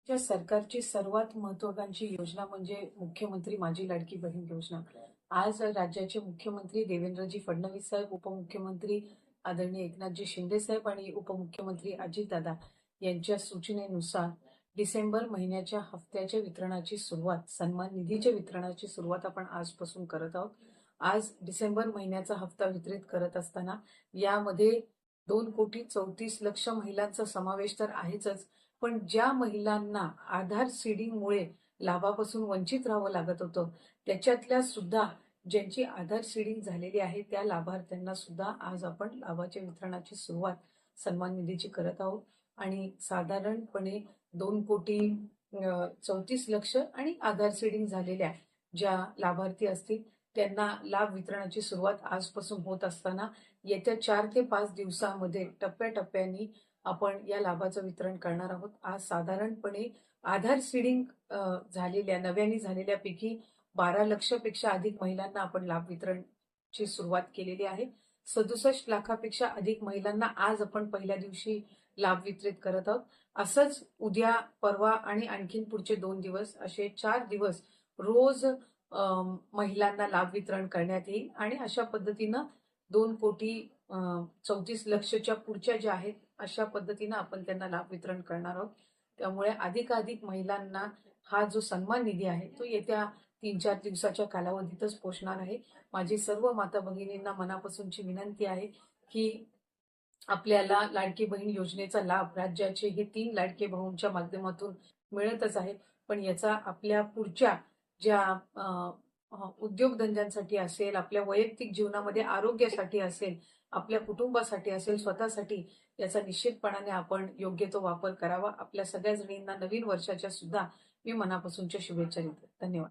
च्या सरकारची सर्वात महत्त्वाकांक्षी योजना म्हणजे मुख्यमंत्री माझी लाडकी बहीण योजना. आज राज्याचे मुख्यमंत्री देवेंद्रजी फडणवीस साहेब, उपमुख्यमंत्री आदरणीय एकनाथजी शिंदे साहेब आणि उपमुख्यमंत्री अजितदादा यांच्या सूचनेनुसार डिसेंबर महिन्याच्या हफ्त्याच्या वितरणाची सुरुवात, सन्मान निधीच्या वितरणाची सुरुवात आपण आजपासून करत आहोत. आज डिसेंबर महिन्याचा हफ्ता वितरित करत असताना यामध्ये 2,34,00,000 महिलांचा समावेश तर आहेच, पण ज्या महिलांना आधार सीडिंगमुळे लाभापासून वंचित राहावं लागत होतं, त्याच्यातल्या सुद्धा ज्यांची आधार सीडिंग झालेली आहे त्या लाभार्थ्यांना सुद्धा आज आपण लाभाच्या वितरणाची सुरुवात सन्मान निधीची करत आहोत. आणि साधारणपणे 2,34,00,000 आणि आधार सीडिंग झालेल्या ज्या लाभार्थी असतील त्यांना लाभ वितरणाची सुरुवात आजपासून होत असताना येत्या 4 ते 5 दिवसांमध्ये टप्प्याटप्प्याने आपण या लाभाचं वितरण करणार आहोत. आज साधारणपणे आधार सीडिंग झालेल्या नव्याने झालेल्यापैकी 12 लक्षपेक्षा अधिक महिलांना आपण लाभ वितरणची सुरुवात केलेली आहे. 67 लाखापेक्षा अधिक महिलांना आज आपण पहिल्या दिवशी लाभ वितरित करत आहोत. असंच उद्या, परवा आणि आणखीन पुढचे 2 दिवस असे 4 दिवस रोज महिलांना लाभ वितरण करण्यात येईल आणि अशा पद्धतीनं 2,34,00,000च्या पुढच्या ज्या आहेत अशा पद्धतीनं आपण त्यांना लाभ वितरण करणार आहोत. त्यामुळे अधिकाधिक महिलांना हा जो सन्मान निधी आहे तो येत्या 3-4 दिवसाच्या कालावधीतच पोहोचणार आहे. माझी सर्व माता भगिनींना मनापासूनची विनंती आहे की आपल्याला लाडकी बहीण योजनेचा लाभ राज्याचे हे 3 लाडके भाऊंच्या माध्यमातून मिळतच आहे, पण याचा आपल्या पुढच्या ज्या उद्योगधंद्यांसाठी असेल, आपल्या वैयक्तिक जीवनामध्ये आरोग्यासाठी असेल, आपल्या कुटुंबासाठी असेल, स्वतःसाठी याचा निश्चितपणाने आपण योग्य तो वापर करावा. आपल्या सगळ्या जणींना नवीन वर्षाच्या सुद्धा मी मनापासूनच्या शुभेच्छा देते. धन्यवाद.